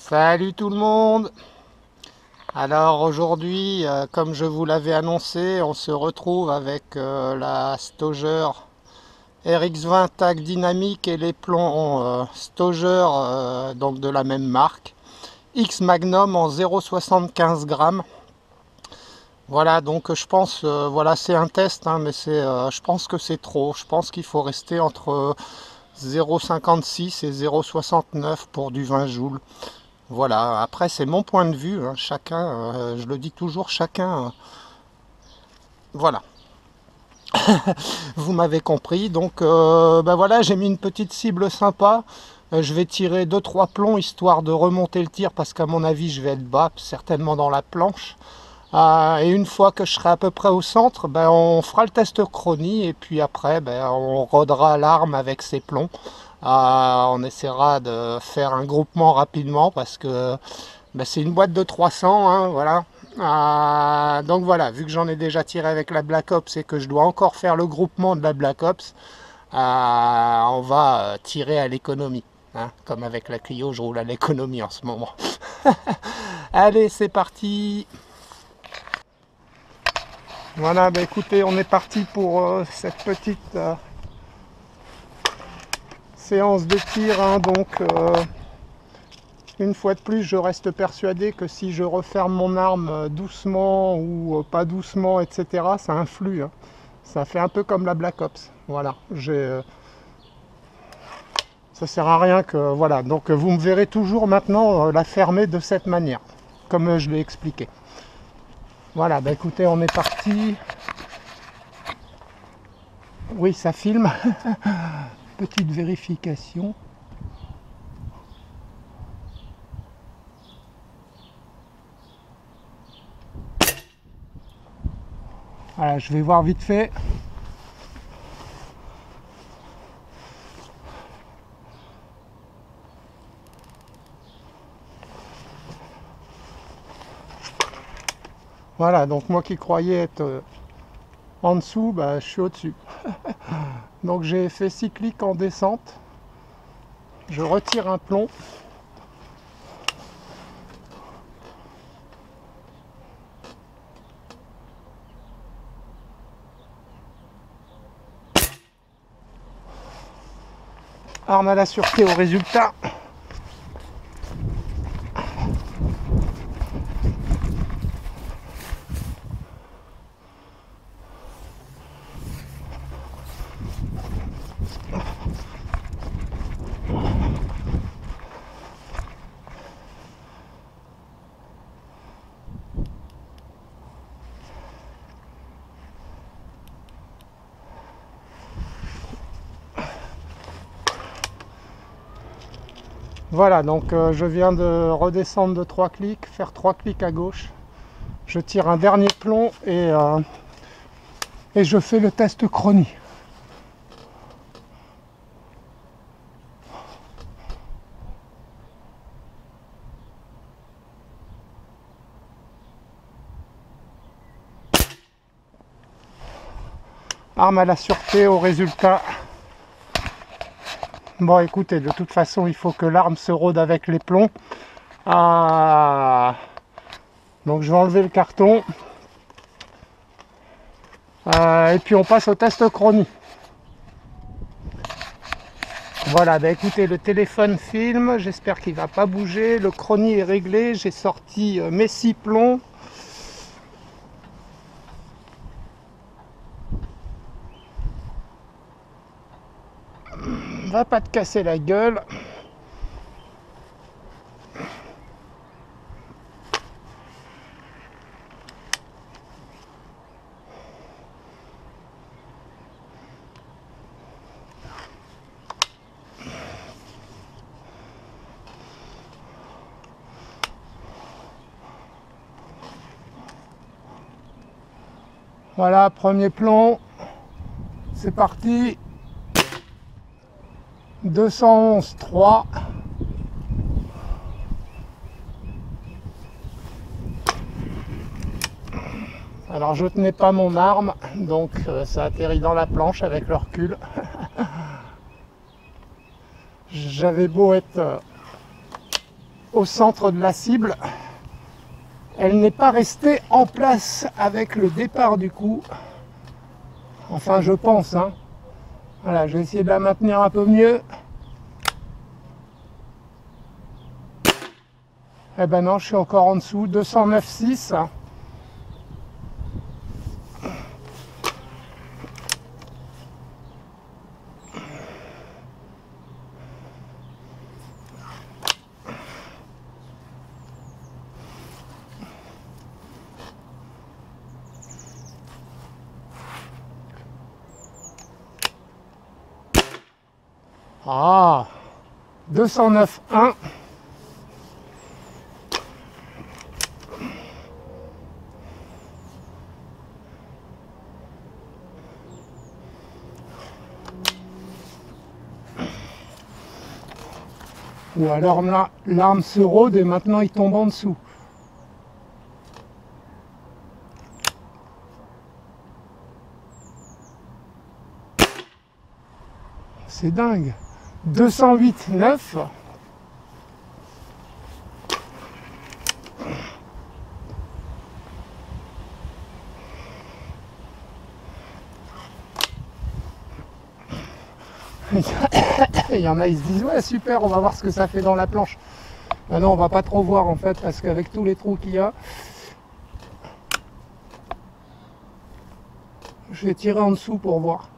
Salut tout le monde. Alors aujourd'hui, comme je vous l'avais annoncé, on se retrouve avec la Stauger RX20 TAC dynamique et les plombs Stauger donc de la même marque X Magnum en 0,75 grammes. Voilà, donc je pense, voilà, c'est un test, hein, mais je pense que c'est trop. Je pense qu'il faut rester entre 0,56 et 0,69 pour du 20 joules. Voilà, après c'est mon point de vue, hein. Chacun, je le dis toujours, chacun, voilà, vous m'avez compris. Donc ben voilà, j'ai mis une petite cible sympa. Je vais tirer 2-3 plombs histoire de remonter le tir parce qu'à mon avis je vais être bas, certainement dans la planche. Et une fois que je serai à peu près au centre, ben, on fera le test chronie et puis après ben, on rodera l'arme avec ses plombs. On essaiera de faire un groupement rapidement parce que ben, c'est une boîte de 300, hein, voilà. Donc voilà, vu que j'en ai déjà tiré avec la Black Ops et que je dois encore faire le groupement de la Black Ops, on va tirer à l'économie. Hein, comme avec la Clio, je roule à l'économie en ce moment. Allez, c'est parti. Voilà, bah écoutez, on est parti pour cette petite séance de tir. Hein, donc, une fois de plus, je reste persuadé que si je referme mon arme doucement ou pas doucement, etc., ça influe. Hein. Ça fait un peu comme la Black Ops. Voilà, ça sert à rien que... Voilà, donc vous me verrez toujours maintenant la fermer de cette manière, comme je l'ai expliqué. Voilà, bah écoutez, on est parti. Oui, ça filme. Petite vérification. Voilà, je vais voir vite fait. Voilà, donc moi qui croyais être en dessous, bah, je suis au-dessus. Donc j'ai fait 6 clics en descente. Je retire un plomb. Arme à la sûreté au résultat. Voilà, donc je viens de redescendre de 3 clics, faire 3 clics à gauche. Je tire un dernier plomb et je fais le test chronie. Arme à la sûreté au résultat. Bon écoutez, de toute façon il faut que l'arme se rôde avec les plombs. Donc je vais enlever le carton. Et puis on passe au test chronie. Voilà, bah écoutez, le téléphone filme, j'espère qu'il ne va pas bouger. Le chronie est réglé, j'ai sorti mes 6 plombs. Va pas te casser la gueule. Voilà, premier plomb. C'est parti. 211,3. Alors je tenais pas mon arme, donc ça atterrit dans la planche avec le recul. J'avais beau être au centre de la cible. Elle n'est pas restée en place avec le départ du coup. Enfin, je pense, hein. Voilà, je vais essayer de la maintenir un peu mieux. Eh ben non, je suis encore en dessous. 209,6. Ah, 209,1. Ou alors là, l'arme se rôde et maintenant il tombe en dessous. C'est dingue. 208,9. Il y en a, ils se disent ouais super, on va voir ce que ça fait dans la planche. Ah non, on va pas trop voir en fait, parce qu'avec tous les trous qu'il y a, je vais tirer en dessous pour voir.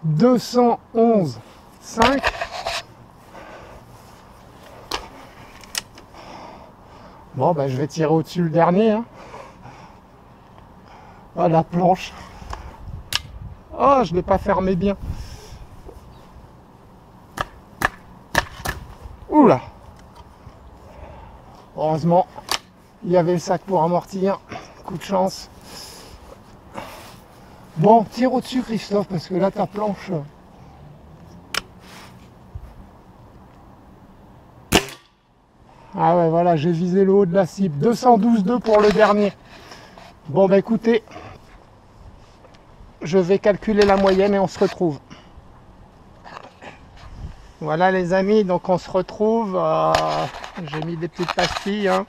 211,5. Bon ben je vais tirer au-dessus le dernier, hein. Oh la planche. Oh, je ne l'ai pas fermé bien. Oula. Heureusement, il y avait le sac pour amortir. Coup de chance. Bon, tire au-dessus Christophe, parce que là ta planche... Ah ouais, voilà, j'ai visé le haut de la cible. 212,2 pour le dernier. Bon, bah écoutez, je vais calculer la moyenne et on se retrouve. Voilà les amis, donc on se retrouve. J'ai mis des petites pastilles, hein.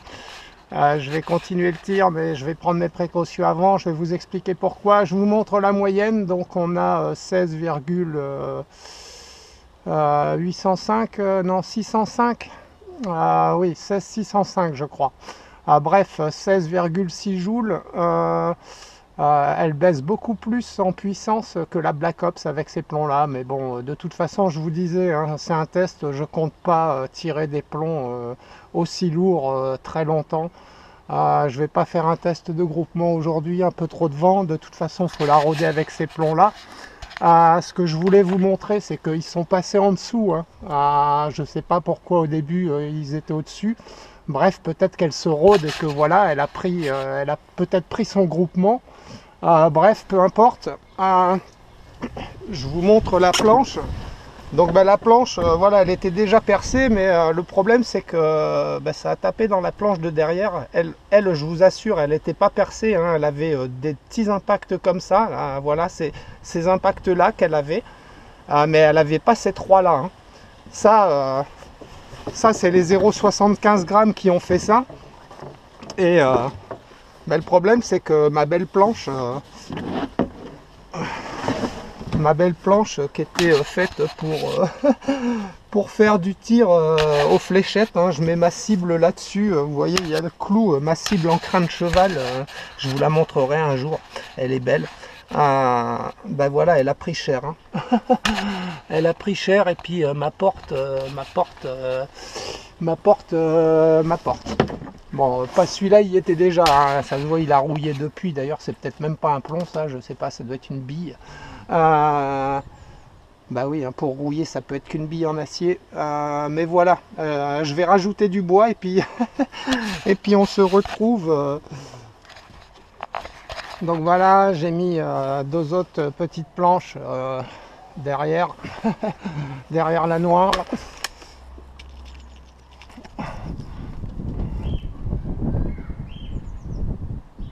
Je vais continuer le tir, mais je vais prendre mes précautions avant. Je vais vous expliquer pourquoi. Je vous montre la moyenne. Donc on a 16,805, non 605. Oui, 16,605 je crois. Bref, 16,6 joules. Elle baisse beaucoup plus en puissance que la Black Ops avec ces plombs là, mais bon, de toute façon je vous disais, hein, c'est un test, je compte pas tirer des plombs aussi lourds très longtemps. Je vais pas faire un test de groupement aujourd'hui, un peu trop de vent, de toute façon il faut la rôder avec ces plombs là. Ce que je voulais vous montrer, c'est qu'ils sont passés en dessous, hein. Je sais pas pourquoi au début ils étaient au dessus. Bref, peut-être qu'elle se rôde et que voilà, elle a peut-être pris son groupement. Bref, peu importe. Je vous montre la planche. Donc la planche, voilà, elle était déjà percée, mais le problème c'est que ça a tapé dans la planche de derrière. Elle, je vous assure, elle n'était pas percée, hein. Elle avait des petits impacts comme ça. Là, voilà, c'est ces impacts-là qu'elle avait. Mais elle n'avait pas ces trois-là, hein. Ça, c'est les 0,75 grammes qui ont fait ça. Et le problème, c'est que ma belle planche qui était faite pour faire du tir aux fléchettes, hein, je mets ma cible là-dessus. Vous voyez, il y a le clou, ma cible en crin de cheval. Je vous la montrerai un jour. Elle est belle. Voilà, elle a pris cher, hein. Elle a pris cher, et puis ma porte. Bon, pas celui-là, il y était déjà, hein. Ça se voit, il a rouillé depuis. D'ailleurs, c'est peut-être même pas un plomb, ça, je sais pas, ça doit être une bille. Bah oui, hein, pour rouiller, ça peut être qu'une bille en acier. Mais voilà, je vais rajouter du bois et puis et puis on se retrouve. Donc voilà, j'ai mis deux autres petites planches derrière, derrière la noire.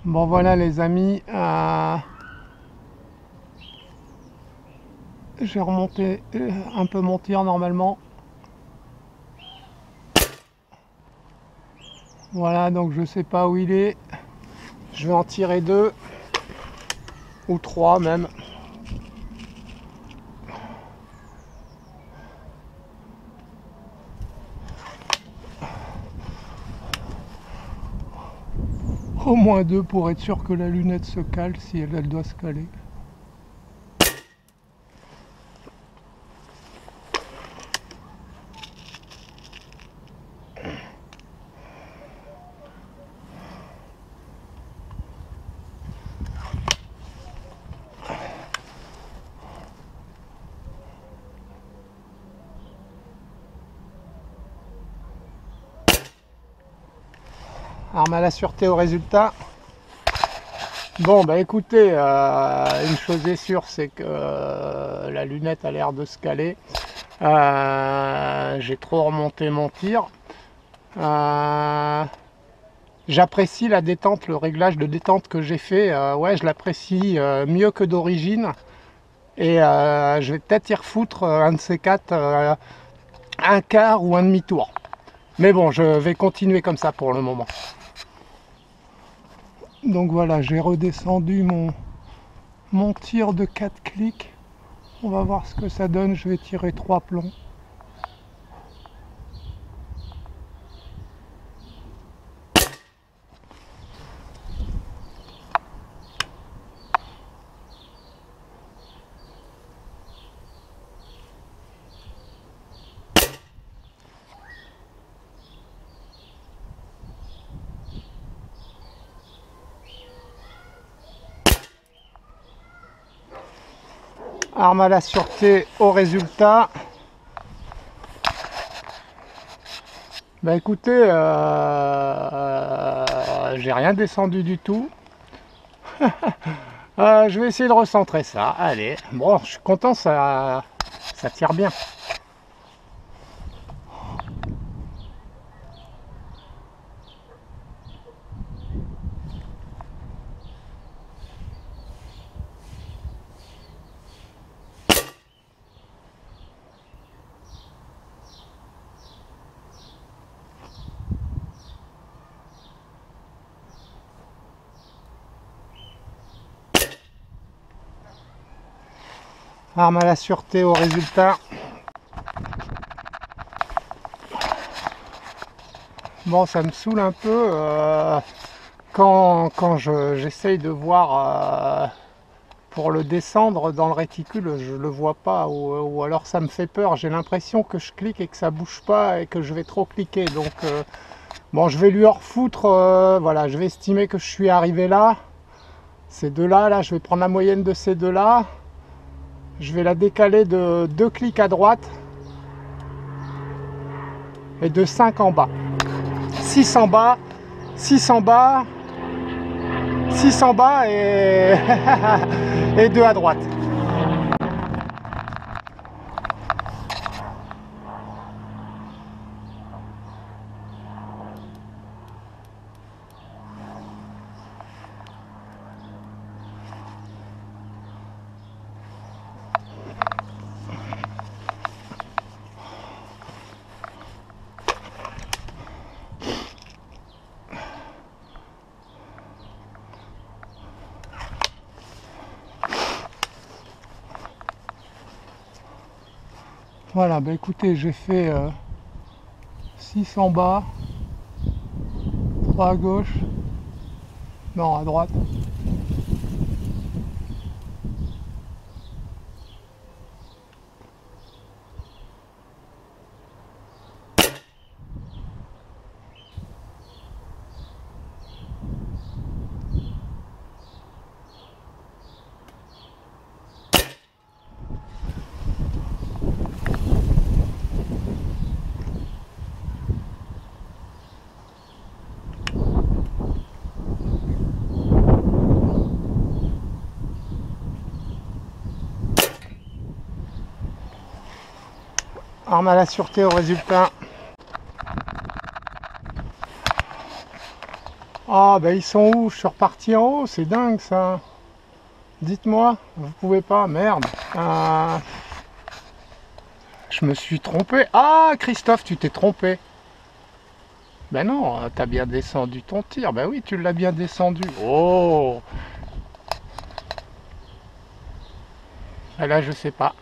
Bon voilà les amis, j'ai remonté un peu mon tir normalement. Voilà, donc je sais pas où il est. Je vais en tirer 2 ou 3 même. Au moins 2 pour être sûr que la lunette se cale si elle doit se caler. Arme à la sûreté au résultat. Bon bah écoutez, une chose est sûre, c'est que la lunette a l'air de se caler. J'ai trop remonté mon tir. J'apprécie la détente, le réglage de détente que j'ai fait. Ouais, je l'apprécie mieux que d'origine. Et je vais peut-être y refoutre un de ces quatre, un quart ou un demi-tour. Mais bon, je vais continuer comme ça pour le moment. Donc voilà, j'ai redescendu mon tir de 4 clics. On va voir ce que ça donne. Je vais tirer 3 plombs. Arme à la sûreté au résultat. Bah écoutez, j'ai rien descendu du tout. Je vais essayer de recentrer ça. Allez, bon, je suis content, ça tire bien. Arme à la sûreté au résultat. Bon, ça me saoule un peu quand j'essaye de voir pour le descendre dans le réticule, je le vois pas, ou alors ça me fait peur. J'ai l'impression que je clique et que ça bouge pas et que je vais trop cliquer. Donc bon, je vais lui en refoutre. Voilà, je vais estimer que je suis arrivé là. Ces deux-là, là, je vais prendre la moyenne de ces deux-là. Je vais la décaler de 2 clics à droite et de 5 en bas. 6 en bas, 6 en bas, 6 en bas et, et 2 à droite. Voilà, bah écoutez, j'ai fait 6 en bas, 3 à gauche, non à droite. Arme à la sûreté au résultat. Ah bah ils sont où? Je suis reparti en haut, c'est dingue ça. Dites-moi, vous pouvez pas, merde. Je me suis trompé. Ah Christophe, tu t'es trompé. Ben non, t'as bien descendu ton tir. Ben oui, tu l'as bien descendu. Oh! Ben là, je sais pas.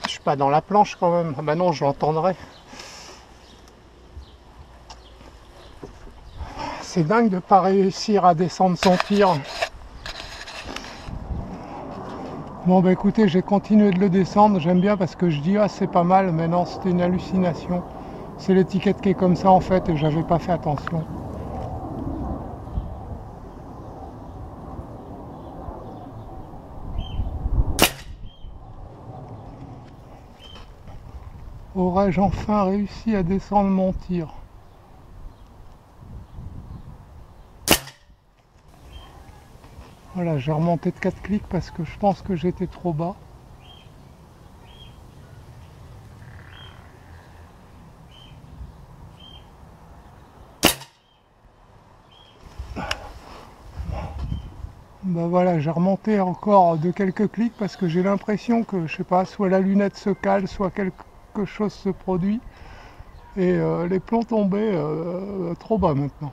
Je suis pas dans la planche quand même. Ah ben non, je l'entendrai. C'est dingue de pas réussir à descendre son tir. Bon bah écoutez, j'ai continué de le descendre. J'aime bien parce que je dis ah c'est pas mal, mais non, c'était une hallucination. C'est l'étiquette qui est comme ça en fait et j'avais pas fait attention. Aurais-je enfin réussi à descendre mon tir? Voilà, j'ai remonté de 4 clics parce que je pense que j'étais trop bas. Ben voilà, j'ai remonté encore de quelques clics parce que j'ai l'impression que, je sais pas, soit la lunette se cale, soit quelque chose se produit. Et les plombs tombaient trop bas maintenant.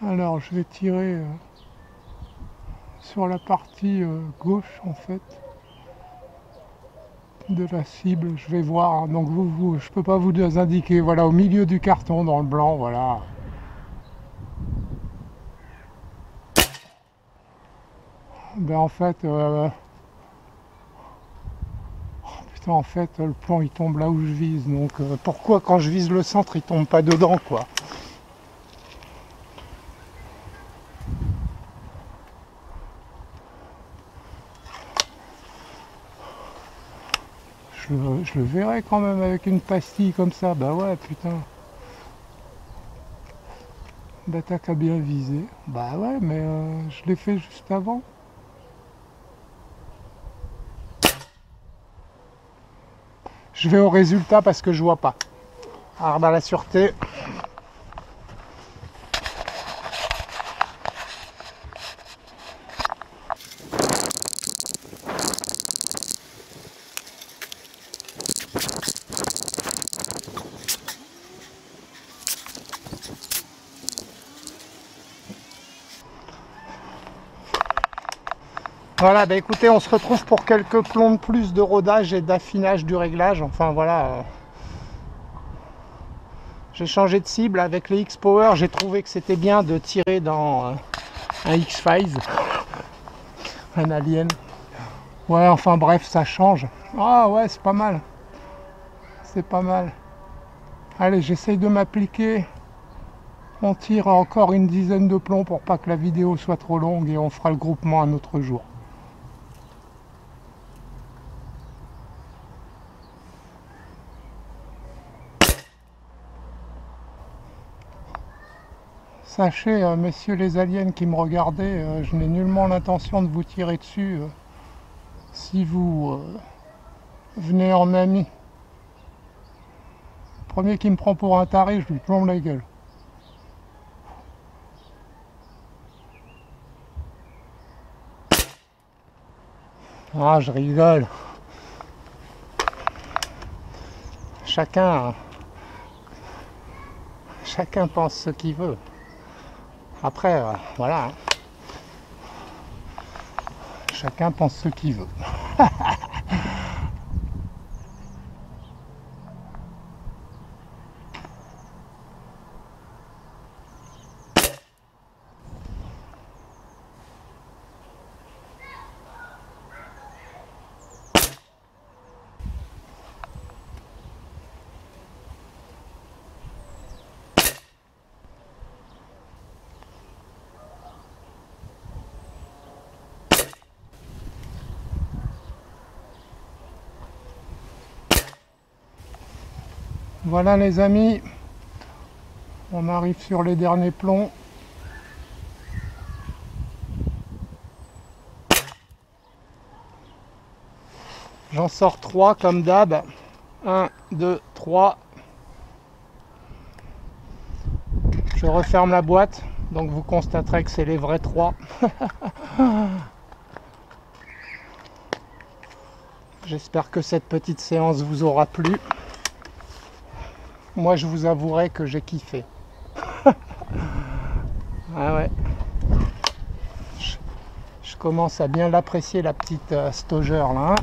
Alors je vais tirer sur la partie gauche en fait de la cible. Je vais voir, donc je peux pas vous indiquer. Voilà, au milieu du carton dans le blanc, voilà. Ben en fait, putain, en fait, le plomb il tombe là où je vise. Donc pourquoi quand je vise le centre il tombe pas dedans quoi? Je le verrai quand même avec une pastille comme ça. Bah ouais, putain. Bah t'as qu'à bien viser. Bah ouais, mais je l'ai fait juste avant. Je vais au résultat parce que je vois pas. Alors bah la sûreté. Voilà, bah écoutez, on se retrouve pour quelques plombs de plus de rodage et d'affinage du réglage. Enfin voilà. J'ai changé de cible avec les X-Power. J'ai trouvé que c'était bien de tirer dans un X-Files, un Alien. Ouais, enfin bref, ça change. Ah ouais, c'est pas mal. C'est pas mal. Allez, j'essaye de m'appliquer. On tire encore une dizaine de plombs pour pas que la vidéo soit trop longue et on fera le groupement un autre jour. Sachez, messieurs les aliens qui me regardez, je n'ai nullement l'intention de vous tirer dessus si vous venez en ami. Le premier qui me prend pour un taré, je lui plombe la gueule. Ah, je rigole. Chacun pense ce qu'il veut. Après, voilà. Hein. Chacun pense ce qu'il veut. Voilà les amis, on arrive sur les derniers plombs. J'en sors 3 comme d'hab. 1, 2, 3. Je referme la boîte, donc vous constaterez que c'est les vrais 3. J'espère que cette petite séance vous aura plu. Moi, je vous avouerai que j'ai kiffé. Ah ouais. Je commence à bien l'apprécier, la petite Stauger là.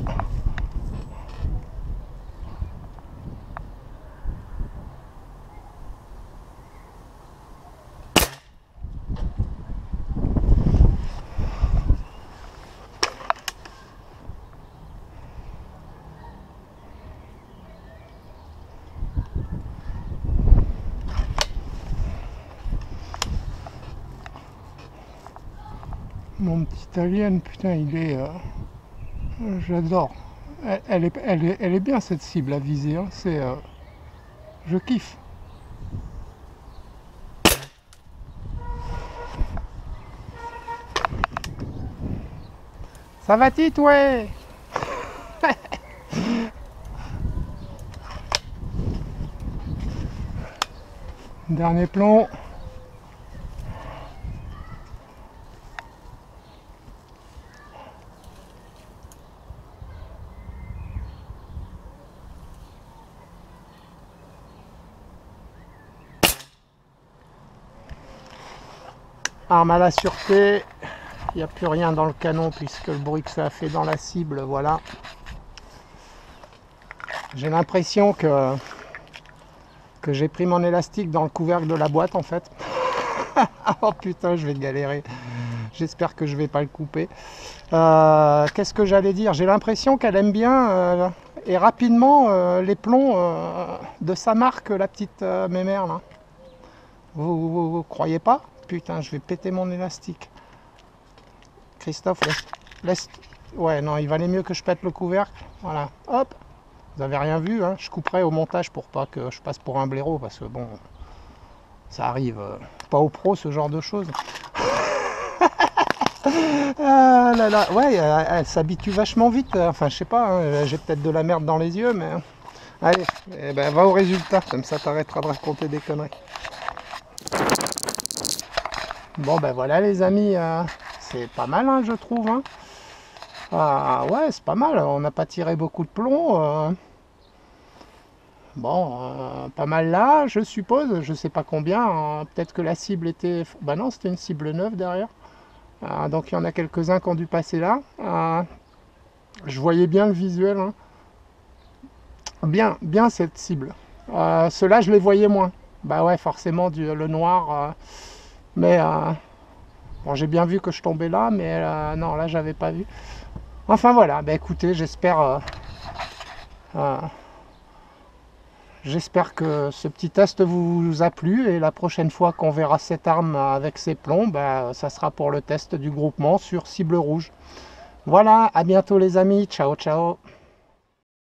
Mon petit alien, putain, il est... j'adore. Elle est bien cette cible à viser, hein. C'est... je kiffe. Ça va Tite, ouais. Dernier plomb. Arme à la sûreté, il n'y a plus rien dans le canon puisque le bruit que ça a fait dans la cible, voilà. J'ai l'impression que j'ai pris mon élastique dans le couvercle de la boîte en fait. Oh putain, je vais galérer. J'espère que je vais pas le couper. Qu'est-ce que j'allais dire? J'ai l'impression qu'elle aime bien et rapidement les plombs de sa marque, la petite mémère là. Vous croyez pas? Putain, je vais péter mon élastique. Christophe, laisse... Ouais, non, il valait mieux que je pète le couvercle. Voilà, hop. Vous avez rien vu, hein. Je couperai au montage pour pas que je passe pour un blaireau, parce que bon, ça arrive pas aux pros ce genre de choses. Ah là là, ouais, elle s'habitue vachement vite. Enfin, je sais pas, hein, j'ai peut-être de la merde dans les yeux, mais... Allez, eh ben, va au résultat, comme ça t'arrêteras de raconter des conneries. Bon ben voilà les amis, c'est pas mal hein, je trouve. Hein. Ah ouais, c'est pas mal, on n'a pas tiré beaucoup de plomb. Bon, pas mal là, je suppose, je sais pas combien. Hein. Peut-être que la cible était... Bah non, c'était une cible neuve derrière. Donc il y en a quelques-uns qui ont dû passer là. Je voyais bien le visuel. Hein. Bien cette cible. Ceux-là, je les voyais moins. Bah ouais, forcément, le noir... Mais bon, j'ai bien vu que je tombais là, mais non, là, j'avais pas vu. Enfin, voilà. Bah, écoutez, j'espère que ce petit test vous a plu. Et la prochaine fois qu'on verra cette arme avec ses plombs, bah, ça sera pour le test du groupement sur cible rouge. Voilà, à bientôt les amis. Ciao, ciao.